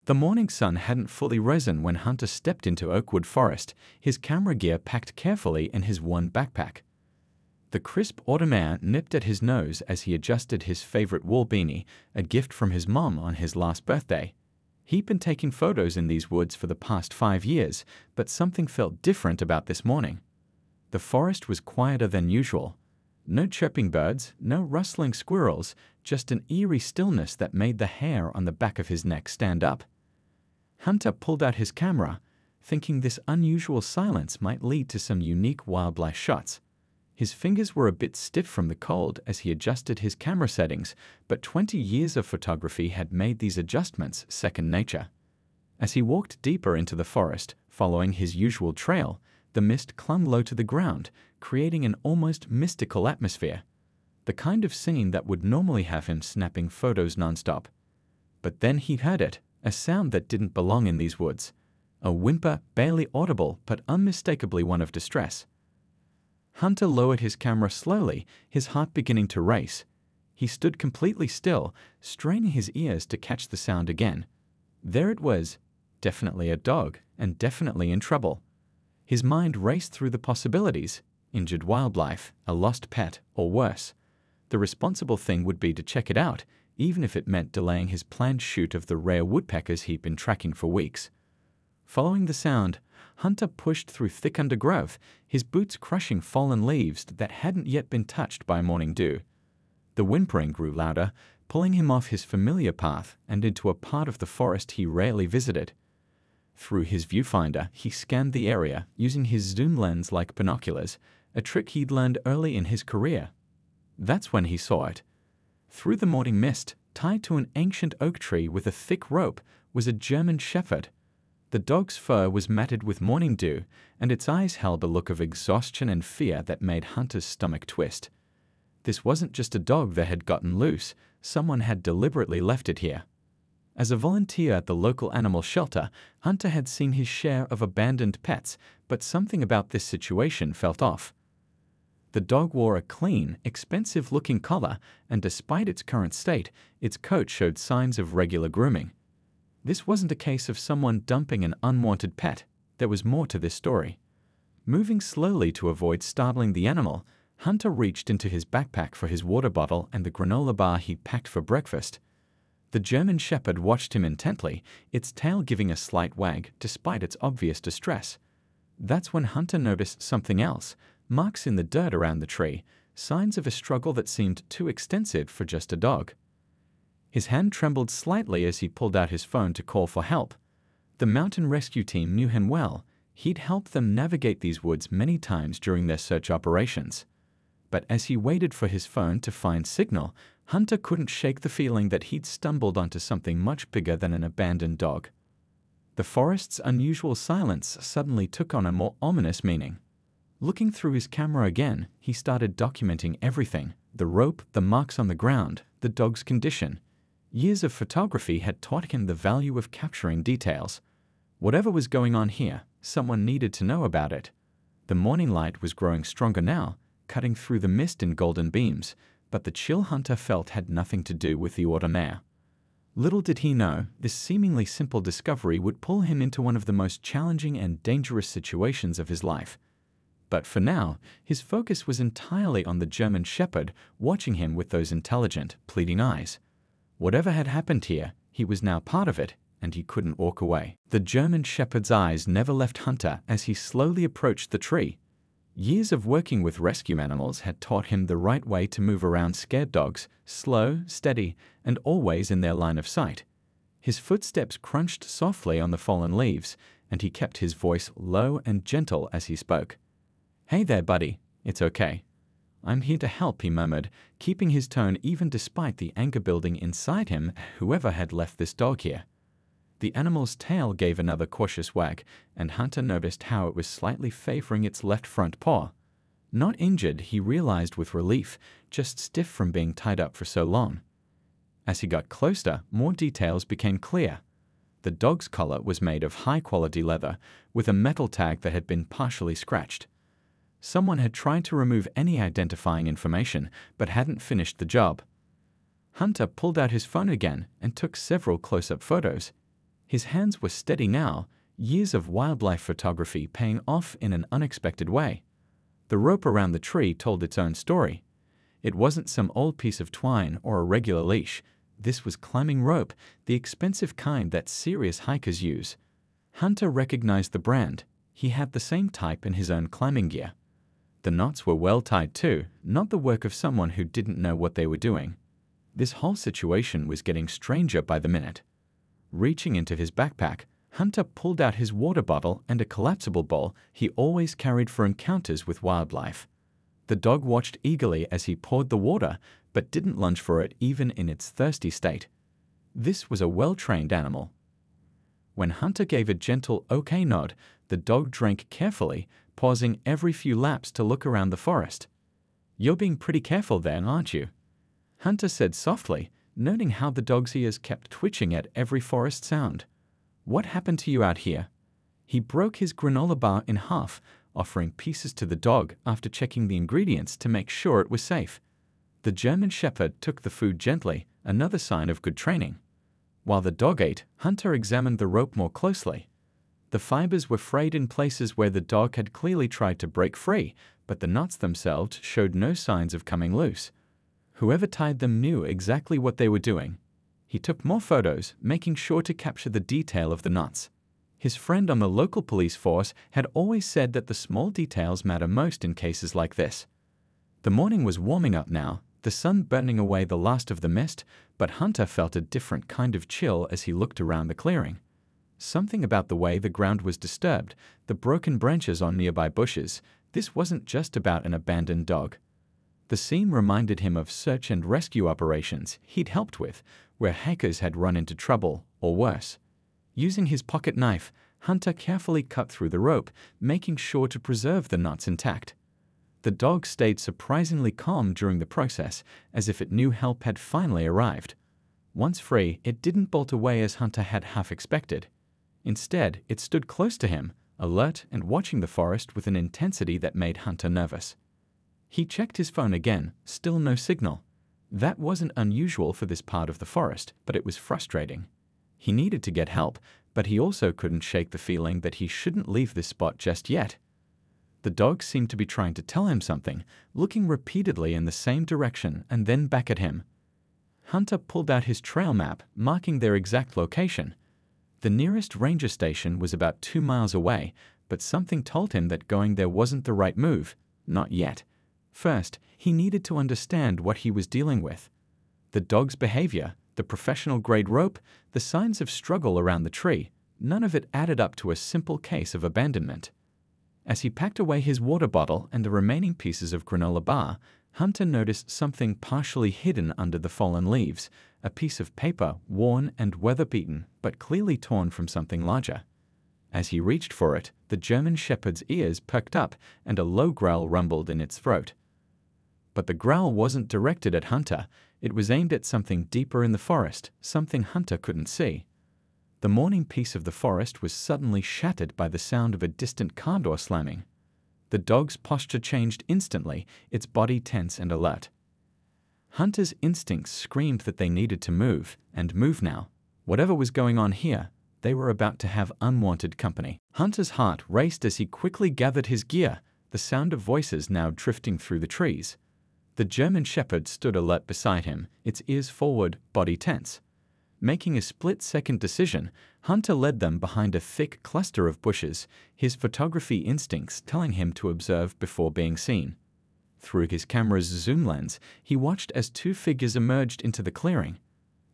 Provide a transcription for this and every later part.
The morning sun hadn't fully risen when Hunter stepped into Oakwood Forest, his camera gear packed carefully in his one backpack. The crisp autumn air nipped at his nose as he adjusted his favorite wool beanie, a gift from his mom on his last birthday. He'd been taking photos in these woods for the past 5 years, but something felt different about this morning. The forest was quieter than usual. No chirping birds, no rustling squirrels, just an eerie stillness that made the hair on the back of his neck stand up. Hunter pulled out his camera, thinking this unusual silence might lead to some unique wildlife shots. His fingers were a bit stiff from the cold as he adjusted his camera settings, but 20 years of photography had made these adjustments second nature. As he walked deeper into the forest, following his usual trail, the mist clung low to the ground, creating an almost mystical atmosphere. The kind of scene that would normally have him snapping photos nonstop. But then he heard it, a sound that didn't belong in these woods. A whimper, barely audible, but unmistakably one of distress. Hunter lowered his camera slowly, his heart beginning to race. He stood completely still, straining his ears to catch the sound again. There it was, definitely a dog, and definitely in trouble. His mind raced through the possibilities: injured wildlife, a lost pet, or worse. The responsible thing would be to check it out, even if it meant delaying his planned shoot of the rare woodpeckers he'd been tracking for weeks. Following the sound, Hunter pushed through thick undergrowth, his boots crushing fallen leaves that hadn't yet been touched by morning dew. The whimpering grew louder, pulling him off his familiar path and into a part of the forest he rarely visited. Through his viewfinder, he scanned the area, using his zoom lens like binoculars, a trick he'd learned early in his career. That's when he saw it. Through the morning mist, tied to an ancient oak tree with a thick rope, was a German Shepherd. The dog's fur was matted with morning dew, and its eyes held a look of exhaustion and fear that made Hunter's stomach twist. This wasn't just a dog that had gotten loose, someone had deliberately left it here. As a volunteer at the local animal shelter, Hunter had seen his share of abandoned pets, but something about this situation felt off. The dog wore a clean, expensive-looking collar, and despite its current state, its coat showed signs of regular grooming. This wasn't a case of someone dumping an unwanted pet. There was more to this story. Moving slowly to avoid startling the animal, Hunter reached into his backpack for his water bottle and the granola bar he'd packed for breakfast. The German Shepherd watched him intently, its tail giving a slight wag despite its obvious distress. That's when Hunter noticed something else: marks in the dirt around the tree, signs of a struggle that seemed too extensive for just a dog. His hand trembled slightly as he pulled out his phone to call for help. The mountain rescue team knew him well. He'd helped them navigate these woods many times during their search operations. But as he waited for his phone to find signal, Hunter couldn't shake the feeling that he'd stumbled onto something much bigger than an abandoned dog. The forest's unusual silence suddenly took on a more ominous meaning. Looking through his camera again, he started documenting everything: the rope, the marks on the ground, the dog's condition. Years of photography had taught him the value of capturing details. Whatever was going on here, someone needed to know about it. The morning light was growing stronger now, cutting through the mist in golden beams, but the chill Hunter felt had nothing to do with the autumn air. Little did he know, this seemingly simple discovery would pull him into one of the most challenging and dangerous situations of his life. But for now, his focus was entirely on the German Shepherd, watching him with those intelligent, pleading eyes. Whatever had happened here, he was now part of it, and he couldn't walk away. The German Shepherd's eyes never left Hunter as he slowly approached the tree. Years of working with rescue animals had taught him the right way to move around scared dogs: slow, steady, and always in their line of sight. His footsteps crunched softly on the fallen leaves, and he kept his voice low and gentle as he spoke. "Hey there, buddy. It's okay. I'm here to help," he murmured, keeping his tone even despite the anger building inside him. Whoever had left this dog here. The animal's tail gave another cautious wag, and Hunter noticed how it was slightly favoring its left front paw. Not injured, he realized with relief, just stiff from being tied up for so long. As he got closer, more details became clear. The dog's collar was made of high-quality leather, with a metal tag that had been partially scratched. Someone had tried to remove any identifying information, but hadn't finished the job. Hunter pulled out his phone again and took several close-up photos. His hands were steady now, years of wildlife photography paying off in an unexpected way. The rope around the tree told its own story. It wasn't some old piece of twine or a regular leash. This was climbing rope, the expensive kind that serious hikers use. Hunter recognized the brand. He had the same type in his own climbing gear. The knots were well tied too, not the work of someone who didn't know what they were doing. This whole situation was getting stranger by the minute. Reaching into his backpack, Hunter pulled out his water bottle and a collapsible bowl he always carried for encounters with wildlife. The dog watched eagerly as he poured the water, but didn't lunge for it even in its thirsty state. This was a well-trained animal. When Hunter gave a gentle okay nod, the dog drank carefully, pausing every few laps to look around the forest. "You're being pretty careful then, aren't you?" Hunter said softly, noting how the dog's ears kept twitching at every forest sound. "What happened to you out here?" He broke his granola bar in half, offering pieces to the dog after checking the ingredients to make sure it was safe. The German Shepherd took the food gently, another sign of good training. While the dog ate, Hunter examined the rope more closely. The fibers were frayed in places where the dog had clearly tried to break free, but the knots themselves showed no signs of coming loose. Whoever tied them knew exactly what they were doing. He took more photos, making sure to capture the detail of the knots. His friend on the local police force had always said that the small details matter most in cases like this. The morning was warming up now, the sun burning away the last of the mist, but Hunter felt a different kind of chill as he looked around the clearing. Something about the way the ground was disturbed, the broken branches on nearby bushes. This wasn't just about an abandoned dog. The scene reminded him of search and rescue operations he'd helped with, where hikers had run into trouble, or worse. Using his pocket knife, Hunter carefully cut through the rope, making sure to preserve the knots intact. The dog stayed surprisingly calm during the process, as if it knew help had finally arrived. Once free, it didn't bolt away as Hunter had half expected. Instead, it stood close to him, alert and watching the forest with an intensity that made Hunter nervous. He checked his phone again, still no signal. That wasn't unusual for this part of the forest, but it was frustrating. He needed to get help, but he also couldn't shake the feeling that he shouldn't leave this spot just yet. The dog seemed to be trying to tell him something, looking repeatedly in the same direction and then back at him. Hunter pulled out his trail map, marking their exact location. The nearest ranger station was about 2 miles away, but something told him that going there wasn't the right move, not yet. First, he needed to understand what he was dealing with. The dog's behavior, the professional-grade rope, the signs of struggle around the tree, none of it added up to a simple case of abandonment. As he packed away his water bottle and the remaining pieces of granola bar, Hunter noticed something partially hidden under the fallen leaves, a piece of paper worn and weather-beaten, but clearly torn from something larger. As he reached for it, the German Shepherd's ears perked up and a low growl rumbled in its throat. But the growl wasn't directed at Hunter. It was aimed at something deeper in the forest, something Hunter couldn't see. The morning peace of the forest was suddenly shattered by the sound of a distant car door slamming. The dog's posture changed instantly, its body tense and alert. Hunter's instincts screamed that they needed to move, and move now. Whatever was going on here, they were about to have unwanted company. Hunter's heart raced as he quickly gathered his gear, the sound of voices now drifting through the trees. The German Shepherd stood alert beside him, its ears forward, body tense. Making a split-second decision, Hunter led them behind a thick cluster of bushes, his photography instincts telling him to observe before being seen. Through his camera's zoom lens, he watched as 2 figures emerged into the clearing.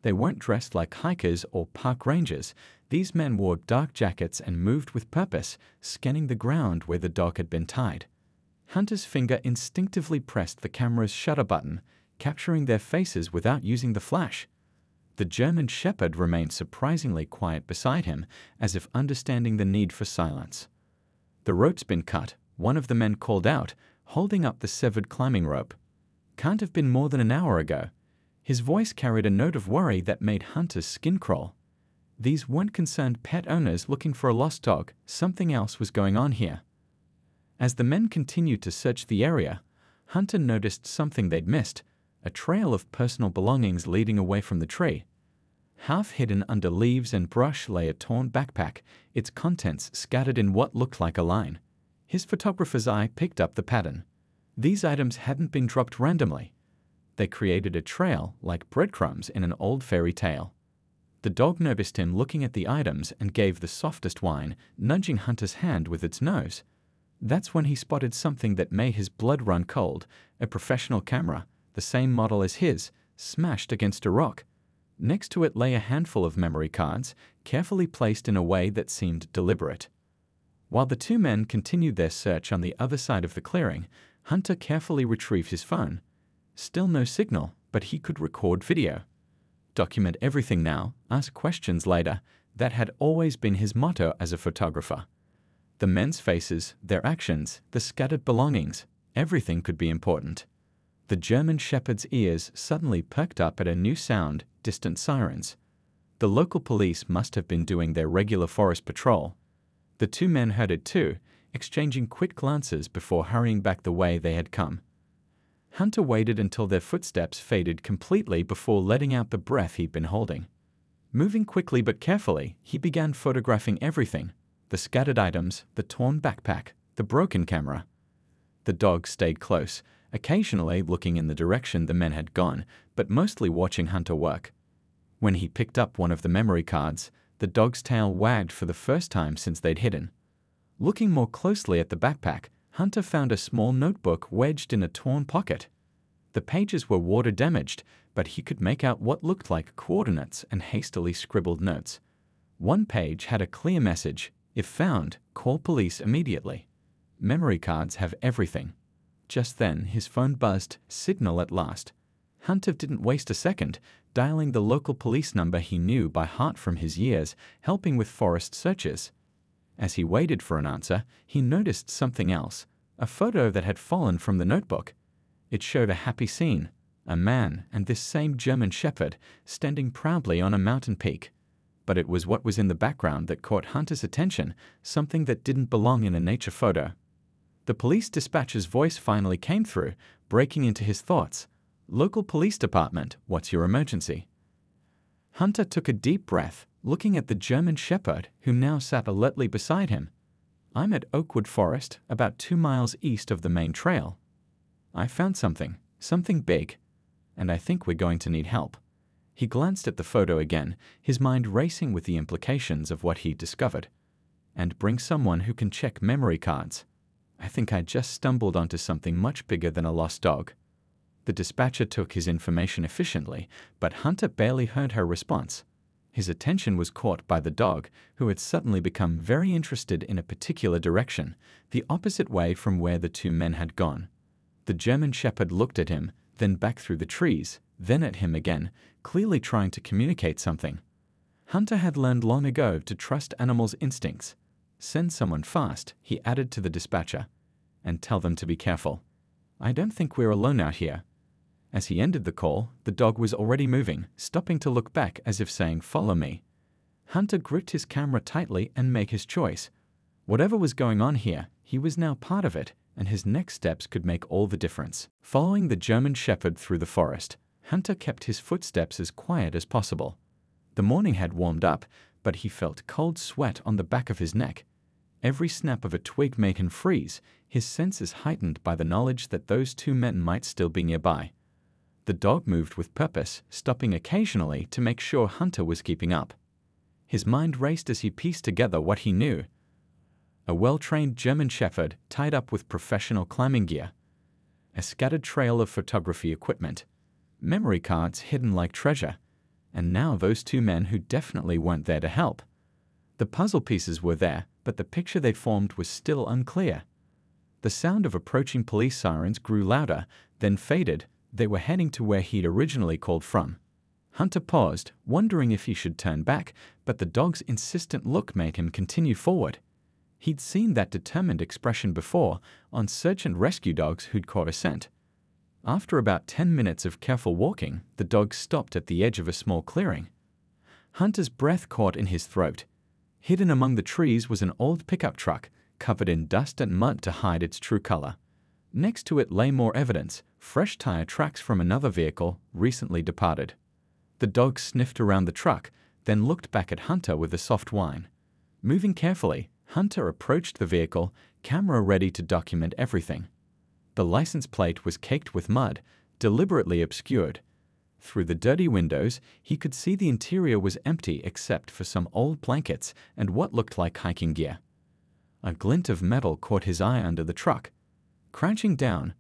They weren't dressed like hikers or park rangers. These men wore dark jackets and moved with purpose, scanning the ground where the dog had been tied. Hunter's finger instinctively pressed the camera's shutter button, capturing their faces without using the flash. The German Shepherd remained surprisingly quiet beside him, as if understanding the need for silence. "The rope's been cut," one of the men called out, holding up the severed climbing rope. "Can't have been more than an hour ago." His voice carried a note of worry that made Hunter's skin crawl. These weren't concerned pet owners looking for a lost dog. Something else was going on here. As the men continued to search the area, Hunter noticed something they'd missed, a trail of personal belongings leading away from the tree. Half hidden under leaves and brush lay a torn backpack, its contents scattered in what looked like a line. His photographer's eye picked up the pattern. These items hadn't been dropped randomly. They created a trail like breadcrumbs in an old fairy tale. The dog noticed him looking at the items and gave the softest whine, nudging Hunter's hand with its nose. That's when he spotted something that made his blood run cold, a professional camera, the same model as his, smashed against a rock. Next to it lay a handful of memory cards, carefully placed in a way that seemed deliberate. While the two men continued their search on the other side of the clearing, Hunter carefully retrieved his phone. Still no signal, but he could record video. Document everything now, ask questions later. That had always been his motto as a photographer. The men's faces, their actions, the scattered belongings, everything could be important. The German shepherd's ears suddenly perked up at a new sound, distant sirens. The local police must have been doing their regular forest patrol. The two men heard it too, exchanging quick glances before hurrying back the way they had come. Hunter waited until their footsteps faded completely before letting out the breath he'd been holding. Moving quickly but carefully, he began photographing everything: the scattered items, the torn backpack, the broken camera. The dog stayed close, occasionally looking in the direction the men had gone, but mostly watching Hunter work. When he picked up one of the memory cards, the dog's tail wagged for the first time since they'd hidden. Looking more closely at the backpack, Hunter found a small notebook wedged in a torn pocket. The pages were water-damaged, but he could make out what looked like coordinates and hastily scribbled notes. One page had a clear message: if found, call police immediately. Memory cards have everything. Just then, his phone buzzed, signal at last. Hunter didn't waste a second, dialing the local police number he knew by heart from his years, helping with forest searches. As he waited for an answer, he noticed something else, a photo that had fallen from the notebook. It showed a happy scene, a man and this same German shepherd standing proudly on a mountain peak. But it was what was in the background that caught Hunter's attention, something that didn't belong in a nature photo. The police dispatcher's voice finally came through, breaking into his thoughts. "Local police department, what's your emergency?" Hunter took a deep breath, looking at the German shepherd, who now sat alertly beside him. "I'm at Oakwood Forest, about 2 miles east of the main trail. I found something big, and I think we're going to need help." He glanced at the photo again, his mind racing with the implications of what he'd discovered. "And bring someone who can check memory cards. I think I just stumbled onto something much bigger than a lost dog." The dispatcher took his information efficiently, but Hunter barely heard her response. His attention was caught by the dog, who had suddenly become very interested in a particular direction, the opposite way from where the two men had gone. The German shepherd looked at him, then back through the trees, then at him again, clearly trying to communicate something. Hunter had learned long ago to trust animals' instincts. "Send someone fast," he added to the dispatcher, "and tell them to be careful. I don't think we're alone out here." As he ended the call, the dog was already moving, stopping to look back as if saying, "Follow me." Hunter gripped his camera tightly and made his choice. Whatever was going on here, he was now part of it, and his next steps could make all the difference. Following the German shepherd through the forest, Hunter kept his footsteps as quiet as possible. The morning had warmed up, but he felt cold sweat on the back of his neck. Every snap of a twig made him freeze, his senses heightened by the knowledge that those two men might still be nearby. The dog moved with purpose, stopping occasionally to make sure Hunter was keeping up. His mind raced as he pieced together what he knew. A well-trained German shepherd tied up with professional climbing gear. A scattered trail of photography equipment. Memory cards hidden like treasure. And now those two men who definitely weren't there to help. The puzzle pieces were there, but the picture they formed was still unclear. The sound of approaching police sirens grew louder, then faded. They were heading to where he'd originally called from. Hunter paused, wondering if he should turn back, but the dog's insistent look made him continue forward. He'd seen that determined expression before on search and rescue dogs who'd caught a scent. After about 10 minutes of careful walking, the dog stopped at the edge of a small clearing. Hunter's breath caught in his throat. Hidden among the trees was an old pickup truck, covered in dust and mud to hide its true color. Next to it lay more evidence, fresh tire tracks from another vehicle, recently departed. The dog sniffed around the truck, then looked back at Hunter with a soft whine. Moving carefully, Hunter approached the vehicle, camera ready to document everything. The license plate was caked with mud, deliberately obscured. Through the dirty windows, he could see the interior was empty except for some old blankets and what looked like hiking gear. A glint of metal caught his eye under the truck. Crouching down,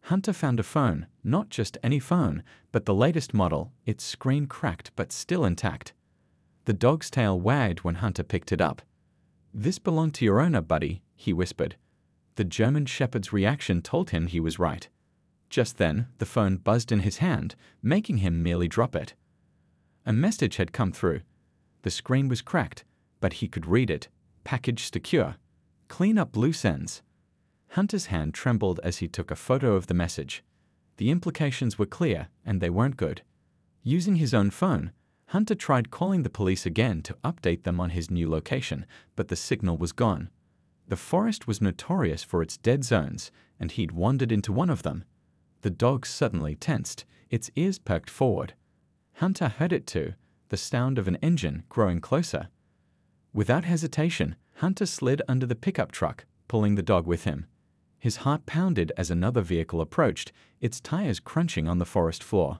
Hunter found a phone, not just any phone, but the latest model, its screen cracked but still intact. The dog's tail wagged when Hunter picked it up. "This belonged to your owner, buddy," he whispered. The German Shepherd's reaction told him he was right. Just then, the phone buzzed in his hand, making him merely drop it. A message had come through. The screen was cracked, but he could read it. "Package secure. Clean up loose ends." Hunter's hand trembled as he took a photo of the message. The implications were clear, and they weren't good. Using his own phone, Hunter tried calling the police again to update them on his new location, but the signal was gone. The forest was notorious for its dead zones, and he'd wandered into one of them. The dog suddenly tensed, its ears perked forward. Hunter heard it too, the sound of an engine growing closer. Without hesitation, Hunter slid under the pickup truck, pulling the dog with him. His heart pounded as another vehicle approached, its tires crunching on the forest floor.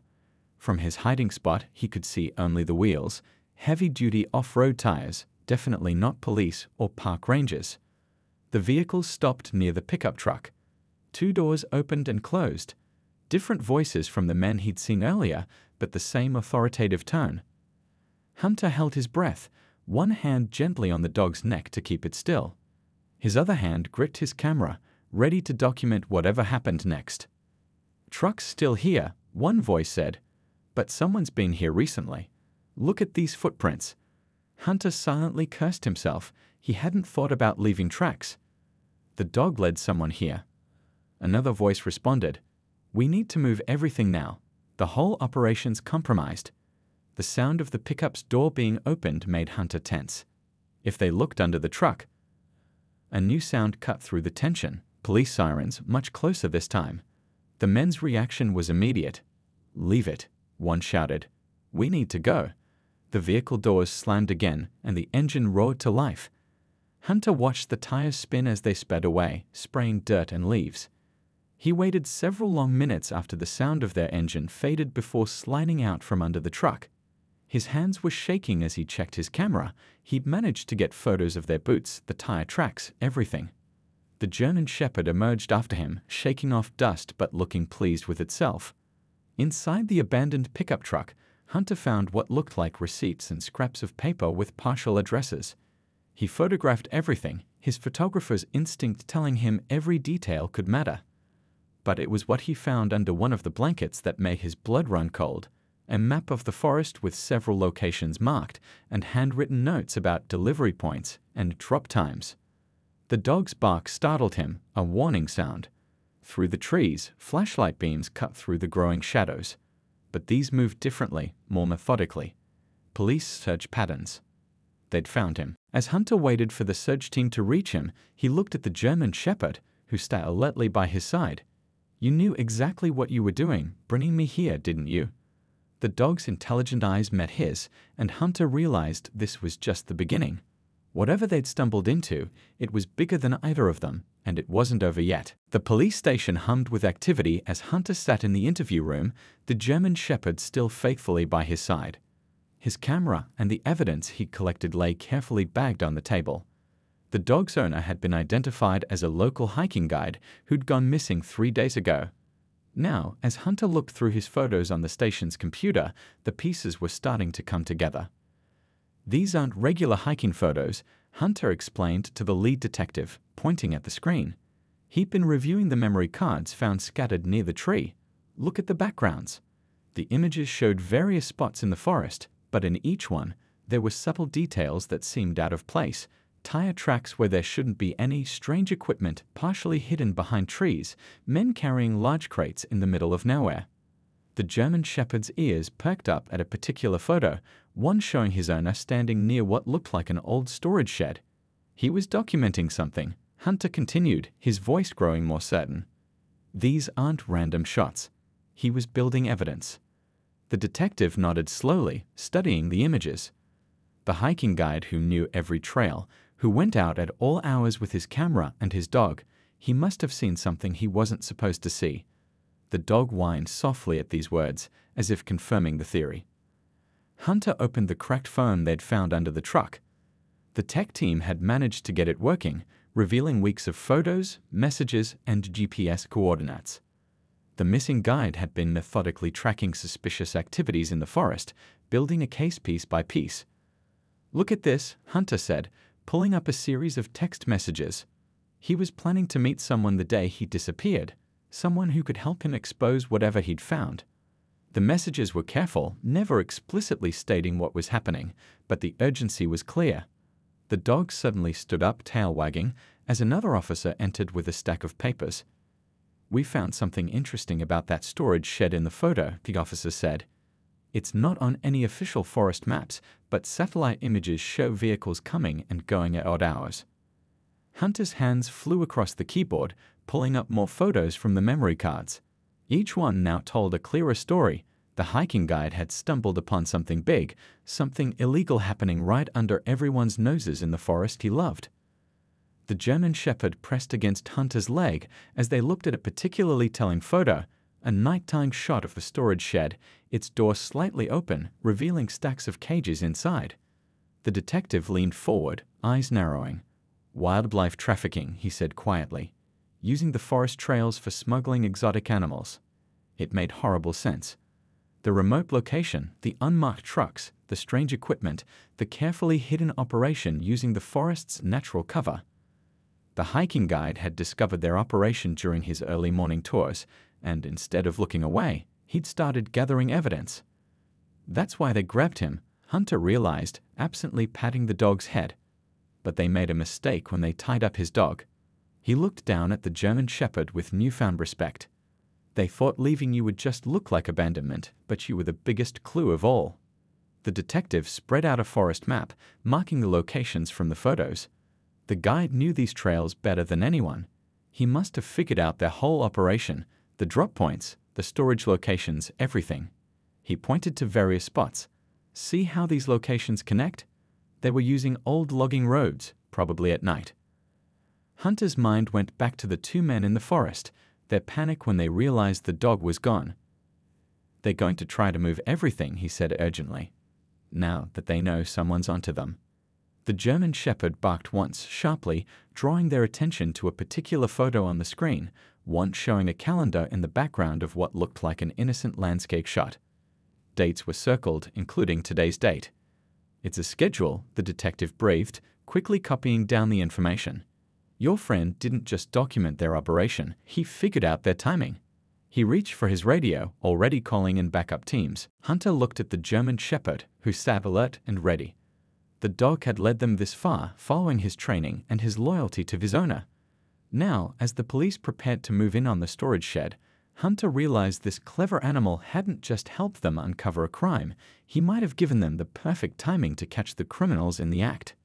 From his hiding spot, he could see only the wheels, heavy-duty off-road tires, definitely not police or park rangers. The vehicle stopped near the pickup truck. 2 doors opened and closed. Different voices from the men he'd seen earlier, but the same authoritative tone. Hunter held his breath, one hand gently on the dog's neck to keep it still. His other hand gripped his camera, ready to document whatever happened next. "Truck's still here," one voice said, "but someone's been here recently. Look at these footprints." Hunter silently cursed himself. He hadn't thought about leaving tracks. "The dog led someone here." Another voice responded, "We need to move everything now. The whole operation's compromised." The sound of the pickup's door being opened made Hunter tense. If they looked under the truck, a new sound cut through the tension. Police sirens, much closer this time. The men's reaction was immediate. "Leave it," one shouted. "We need to go." The vehicle doors slammed again, and the engine roared to life. Hunter watched the tires spin as they sped away, spraying dirt and leaves. He waited several long minutes after the sound of their engine faded before sliding out from under the truck. His hands were shaking as he checked his camera. He'd managed to get photos of their boots, the tire tracks, everything. The German Shepherd emerged after him, shaking off dust but looking pleased with itself. Inside the abandoned pickup truck, Hunter found what looked like receipts and scraps of paper with partial addresses. He photographed everything, his photographer's instinct telling him every detail could matter. But it was what he found under one of the blankets that made his blood run cold. A map of the forest with several locations marked and handwritten notes about delivery points and drop times. The dog's bark startled him, a warning sound. Through the trees, flashlight beams cut through the growing shadows. But these moved differently, more methodically. Police search patterns. They'd found him. As Hunter waited for the search team to reach him, he looked at the German Shepherd, who sat alertly by his side. "You knew exactly what you were doing, bringing me here, didn't you?" The dog's intelligent eyes met his, and Hunter realized this was just the beginning. Whatever they'd stumbled into, it was bigger than either of them, and it wasn't over yet. The police station hummed with activity as Hunter sat in the interview room, the German Shepherd still faithfully by his side. His camera and the evidence he'd collected lay carefully bagged on the table. The dog's owner had been identified as a local hiking guide who'd gone missing 3 days ago. Now, as Hunter looked through his photos on the station's computer, the pieces were starting to come together. "These aren't regular hiking photos," Hunter explained to the lead detective, pointing at the screen. He'd been reviewing the memory cards found scattered near the tree. "Look at the backgrounds." The images showed various spots in the forest, but in each one, there were subtle details that seemed out of place. Tire tracks where there shouldn't be any, strange equipment partially hidden behind trees, men carrying large crates in the middle of nowhere. The German Shepherd's ears perked up at a particular photo, one showing his owner standing near what looked like an old storage shed. He was documenting something. Hunter continued, his voice growing more certain. "These aren't random shots." He was building evidence. The detective nodded slowly, studying the images. The hiking guide who knew every trail, who went out at all hours with his camera and his dog, he must have seen something he wasn't supposed to see. The dog whined softly at these words, as if confirming the theory. Hunter opened the cracked phone they'd found under the truck. The tech team had managed to get it working, revealing weeks of photos, messages, and GPS coordinates. The missing guide had been methodically tracking suspicious activities in the forest, building a case piece by piece. "Look at this," Hunter said, pulling up a series of text messages. He was planning to meet someone the day he disappeared, someone who could help him expose whatever he'd found. The messages were careful, never explicitly stating what was happening, but the urgency was clear. The dog suddenly stood up, tail wagging, as another officer entered with a stack of papers. "We found something interesting about that storage shed in the photo," the officer said. "It's not on any official forest maps, but satellite images show vehicles coming and going at odd hours." Hunter's hands flew across the keyboard, pulling up more photos from the memory cards. Each one now told a clearer story. The hiking guide had stumbled upon something big, something illegal happening right under everyone's noses in the forest he loved. The German Shepherd pressed against Hunter's leg as they looked at a particularly telling photo, a nighttime shot of the storage shed, its door slightly open, revealing stacks of cages inside. The detective leaned forward, eyes narrowing. "Wildlife trafficking," he said quietly. "Using the forest trails for smuggling exotic animals." It made horrible sense. The remote location, the unmarked trucks, the strange equipment, the carefully hidden operation using the forest's natural cover. The hiking guide had discovered their operation during his early morning tours, and instead of looking away, he'd started gathering evidence. That's why they grabbed him, Hunter realized, absently patting the dog's head. But they made a mistake when they tied up his dog. He looked down at the German Shepherd with newfound respect. "They thought leaving you would just look like abandonment, but you were the biggest clue of all." The detective spread out a forest map, marking the locations from the photos. The guide knew these trails better than anyone. He must have figured out their whole operation, the drop points, the storage locations, everything. He pointed to various spots. "See how these locations connect? They were using old logging roads, probably at night." Hunter's mind went back to the two men in the forest, their panic when they realized the dog was gone. "They're going to try to move everything," he said urgently, "now that they know someone's onto them." The German Shepherd barked once, sharply, drawing their attention to a particular photo on the screen, one showing a calendar in the background of what looked like an innocent landscape shot. Dates were circled, including today's date. "It's a schedule," the detective breathed, quickly copying down the information. "Your friend didn't just document their operation, he figured out their timing." He reached for his radio, already calling in backup teams. Hunter looked at the German Shepherd, who sat alert and ready. The dog had led them this far, following his training and his loyalty to his owner. Now, as the police prepared to move in on the storage shed, Hunter realized this clever animal hadn't just helped them uncover a crime, he might have given them the perfect timing to catch the criminals in the act.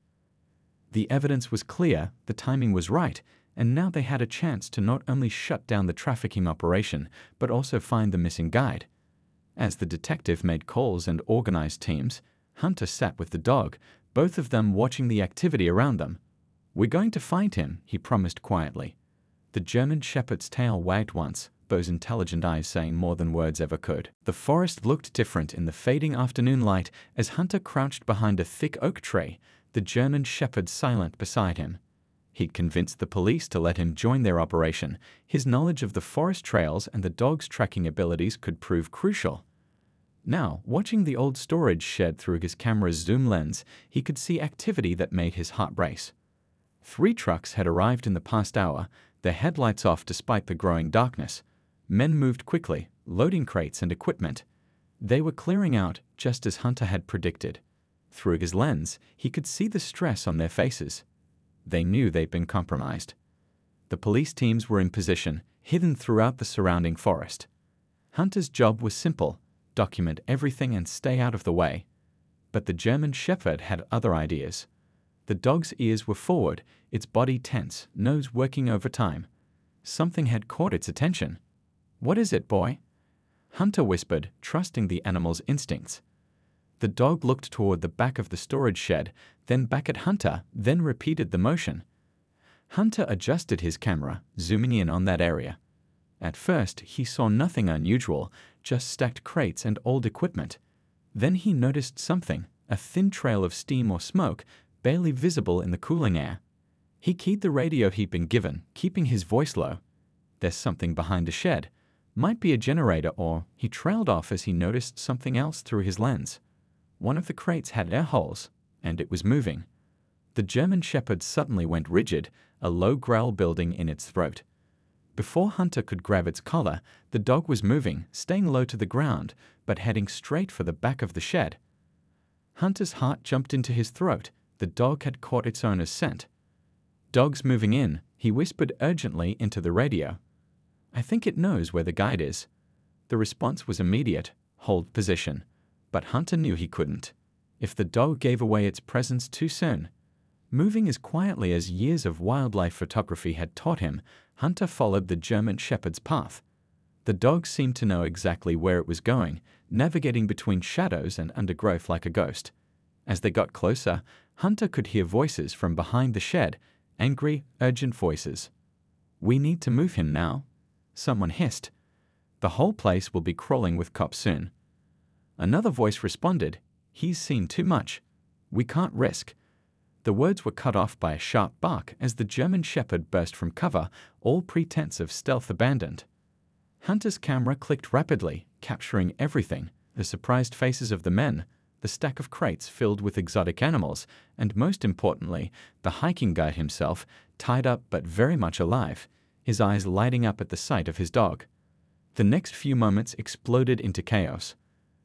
The evidence was clear, the timing was right, and now they had a chance to not only shut down the trafficking operation, but also find the missing guide. As the detective made calls and organized teams, Hunter sat with the dog, both of them watching the activity around them. "We're going to find him," he promised quietly. The German Shepherd's tail wagged once, those intelligent eyes saying more than words ever could. The forest looked different in the fading afternoon light as Hunter crouched behind a thick oak tree, the German Shepherd silent beside him. He'd convinced the police to let him join their operation. His knowledge of the forest trails and the dog's tracking abilities could prove crucial. Now, watching the old storage shed through his camera's zoom lens, he could see activity that made his heart race. 3 trucks had arrived in the past hour, their headlights off despite the growing darkness. Men moved quickly, loading crates and equipment. They were clearing out, just as Hunter had predicted. Through his lens, he could see the stress on their faces. They knew they'd been compromised. The police teams were in position, hidden throughout the surrounding forest. Hunter's job was simple: document everything and stay out of the way. But the German Shepherd had other ideas. The dog's ears were forward, its body tense, nose working overtime. Something had caught its attention. "What is it, boy?" Hunter whispered, trusting the animal's instincts. The dog looked toward the back of the storage shed, then back at Hunter, then repeated the motion. Hunter adjusted his camera, zooming in on that area. At first, he saw nothing unusual, just stacked crates and old equipment. Then he noticed something, a thin trail of steam or smoke, barely visible in the cooling air. He keyed the radio he'd been given, keeping his voice low. There's something behind the shed. Might be a generator, or he trailed off as he noticed something else through his lens. One of the crates had air holes, and it was moving. The German Shepherd suddenly went rigid, a low growl building in its throat. Before Hunter could grab its collar, the dog was moving, staying low to the ground, but heading straight for the back of the shed. Hunter's heart jumped into his throat. The dog had caught its owner's scent. "Dog's moving in," he whispered urgently into the radio. "I think it knows where the guide is." The response was immediate: hold position. But Hunter knew he couldn't. If the dog gave away its presence too soon. Moving as quietly as years of wildlife photography had taught him, Hunter followed the German Shepherd's path. The dog seemed to know exactly where it was going, navigating between shadows and undergrowth like a ghost. As they got closer, Hunter could hear voices from behind the shed, angry, urgent voices. "We need to move him now," someone hissed. "The whole place will be crawling with cops soon." Another voice responded, "He's seen too much. We can't risk." The words were cut off by a sharp bark as the German Shepherd burst from cover, all pretense of stealth abandoned. Hunter's camera clicked rapidly, capturing everything: the surprised faces of the men, the stack of crates filled with exotic animals, and most importantly, the hiking guide himself, tied up but very much alive, his eyes lighting up at the sight of his dog. The next few moments exploded into chaos.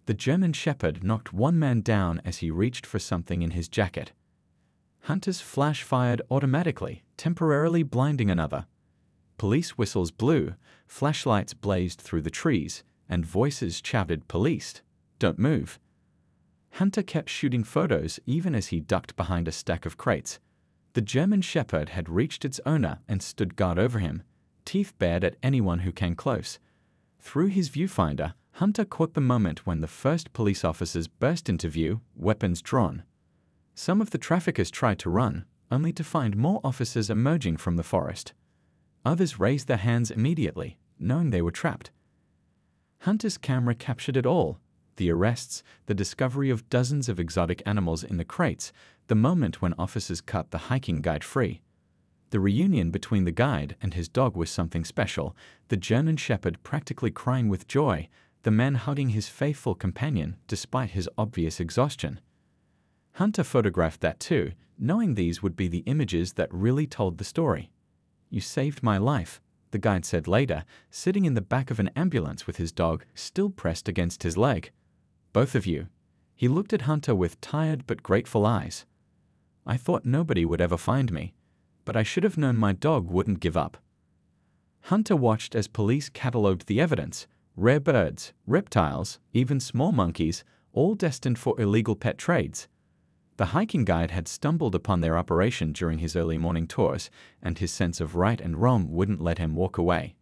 The German Shepherd knocked one man down as he reached for something in his jacket. Hunter's flash fired automatically, temporarily blinding another. Police whistles blew, flashlights blazed through the trees, and voices shouted, "Police, don't move." Hunter kept shooting photos even as he ducked behind a stack of crates. The German Shepherd had reached its owner and stood guard over him, teeth bared at anyone who came close. Through his viewfinder, Hunter caught the moment when the first police officers burst into view, weapons drawn. Some of the traffickers tried to run, only to find more officers emerging from the forest. Others raised their hands immediately, knowing they were trapped. Hunter's camera captured it all: the arrests, the discovery of dozens of exotic animals in the crates, the moment when officers cut the hiking guide free. The reunion between the guide and his dog was something special, the German Shepherd practically crying with joy, the man hugging his faithful companion despite his obvious exhaustion. Hunter photographed that too, knowing these would be the images that really told the story. "You saved my life," the guide said later, sitting in the back of an ambulance with his dog still pressed against his leg. "Both of you." He looked at Hunter with tired but grateful eyes. "I thought nobody would ever find me, but I should have known my dog wouldn't give up." Hunter watched as police catalogued the evidence: rare birds, reptiles, even small monkeys, all destined for illegal pet trades. The hiking guide had stumbled upon their operation during his early morning tours, and his sense of right and wrong wouldn't let him walk away.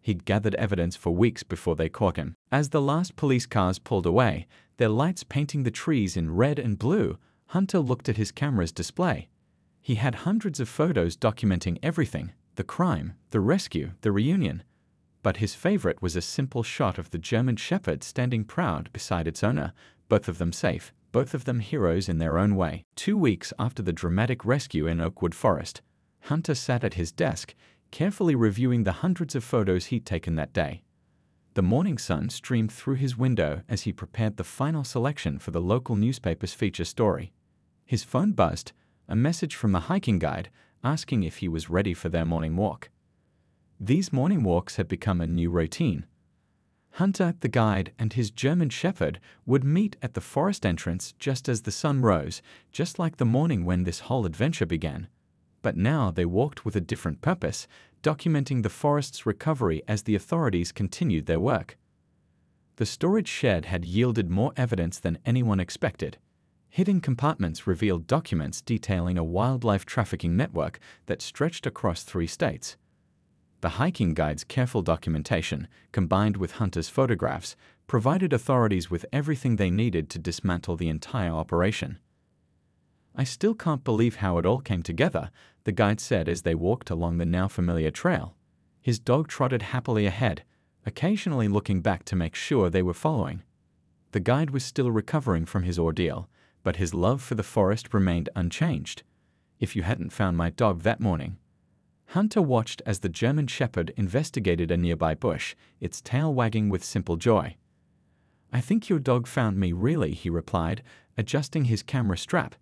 He'd gathered evidence for weeks before they caught him. As the last police cars pulled away, their lights painting the trees in red and blue, Hunter looked at his camera's display. He had hundreds of photos documenting everything: the crime, the rescue, the reunion. But his favorite was a simple shot of the German Shepherd standing proud beside its owner, both of them safe, both of them heroes in their own way. 2 weeks after the dramatic rescue in Oakwood Forest, Hunter sat at his desk, carefully reviewing the hundreds of photos he'd taken that day. The morning sun streamed through his window as he prepared the final selection for the local newspaper's feature story. His phone buzzed, a message from the hiking guide asking if he was ready for their morning walk. These morning walks had become a new routine. Hunter, the guide, and his German Shepherd would meet at the forest entrance just as the sun rose, just like the morning when this whole adventure began. But now they walked with a different purpose, documenting the forest's recovery as the authorities continued their work. The storage shed had yielded more evidence than anyone expected. Hidden compartments revealed documents detailing a wildlife trafficking network that stretched across 3 states. The hiking guide's careful documentation, combined with Hunter's photographs, provided authorities with everything they needed to dismantle the entire operation. "I still can't believe how it all came together," the guide said as they walked along the now familiar trail. His dog trotted happily ahead, occasionally looking back to make sure they were following. The guide was still recovering from his ordeal, but his love for the forest remained unchanged. "If you hadn't found my dog that morning." Hunter watched as the German Shepherd investigated a nearby bush, its tail wagging with simple joy. "I think your dog found me, really," he replied, adjusting his camera strap.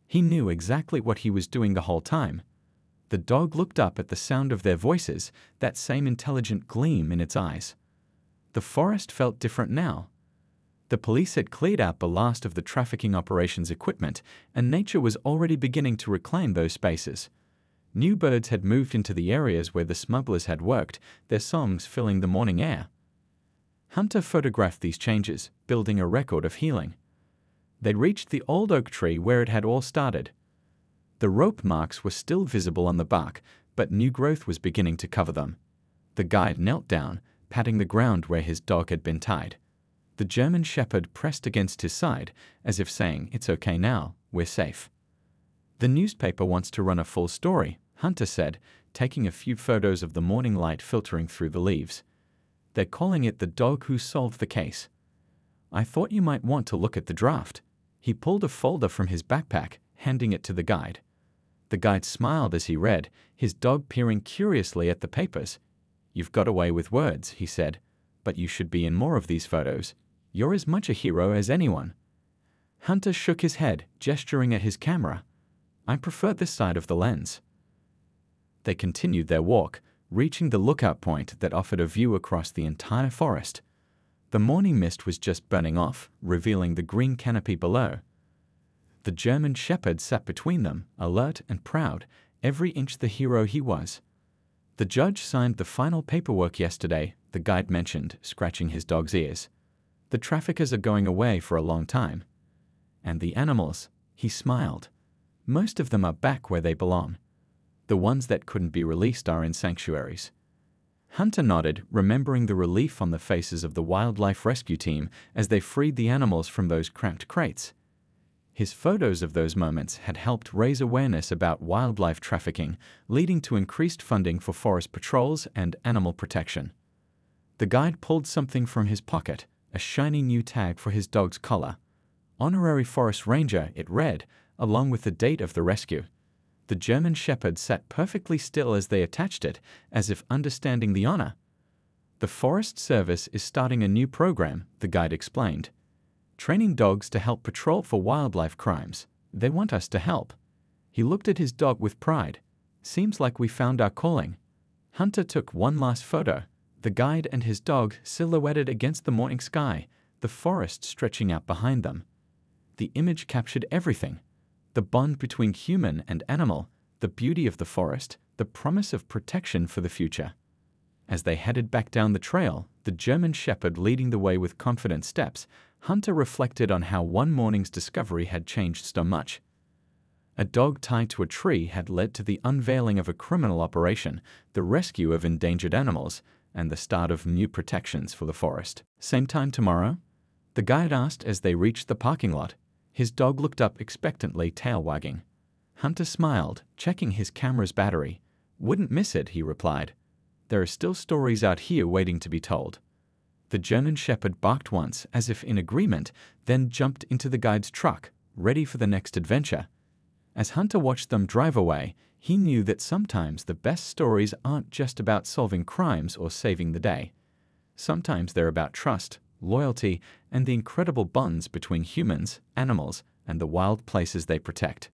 He knew exactly what he was doing the whole time. The dog looked up at the sound of their voices, that same intelligent gleam in its eyes. The forest felt different now. The police had cleared out the last of the trafficking operations equipment, and nature was already beginning to reclaim those spaces. New birds had moved into the areas where the smugglers had worked, their songs filling the morning air. Hunter photographed these changes, building a record of healing. They reached the old oak tree where it had all started. The rope marks were still visible on the bark, but new growth was beginning to cover them. The guide knelt down, patting the ground where his dog had been tied. The German Shepherd pressed against his side, as if saying, "It's okay now, we're safe." "The newspaper wants to run a full story," Hunter said, taking a few photos of the morning light filtering through the leaves. "They're calling it The Dog Who Solved the Case. I thought you might want to look at the draft." He pulled a folder from his backpack, handing it to the guide. The guide smiled as he read, his dog peering curiously at the papers. "You've got away with words," he said, "but you should be in more of these photos. You're as much a hero as anyone." Hunter shook his head, gesturing at his camera. "I prefer this side of the lens." They continued their walk, reaching the lookout point that offered a view across the entire forest. The morning mist was just burning off, revealing the green canopy below. The German Shepherd sat between them, alert and proud, every inch the hero he was. "The judge signed the final paperwork yesterday," the guide mentioned, scratching his dog's ears. "The traffickers are going away for a long time. And the animals," he smiled. "Most of them are back where they belong. The ones that couldn't be released are in sanctuaries." Hunter nodded, remembering the relief on the faces of the wildlife rescue team as they freed the animals from those cramped crates. His photos of those moments had helped raise awareness about wildlife trafficking, leading to increased funding for forest patrols and animal protection. The guide pulled something from his pocket, a shiny new tag for his dog's collar. "Honorary Forest Ranger," it read, along with the date of the rescue. The German Shepherd sat perfectly still as they attached it, as if understanding the honor. "The Forest Service is starting a new program," the guide explained. "Training dogs to help patrol for wildlife crimes. They want us to help." He looked at his dog with pride. "Seems like we found our calling." Hunter took one last photo, the guide and his dog silhouetted against the morning sky, the forest stretching out behind them. The image captured everything: the bond between human and animal, the beauty of the forest, the promise of protection for the future. As they headed back down the trail, the German Shepherd leading the way with confident steps, Hunter reflected on how one morning's discovery had changed so much. A dog tied to a tree had led to the unveiling of a criminal operation, the rescue of endangered animals, and the start of new protections for the forest. "Same time tomorrow?" the guide asked as they reached the parking lot. His dog looked up expectantly, tail wagging. Hunter smiled, checking his camera's battery. "Wouldn't miss it," he replied. "There are still stories out here waiting to be told." The German Shepherd barked once, as if in agreement, then jumped into the guide's truck, ready for the next adventure. As Hunter watched them drive away, he knew that sometimes the best stories aren't just about solving crimes or saving the day. Sometimes they're about trust, loyalty, and the incredible bonds between humans, animals, and the wild places they protect.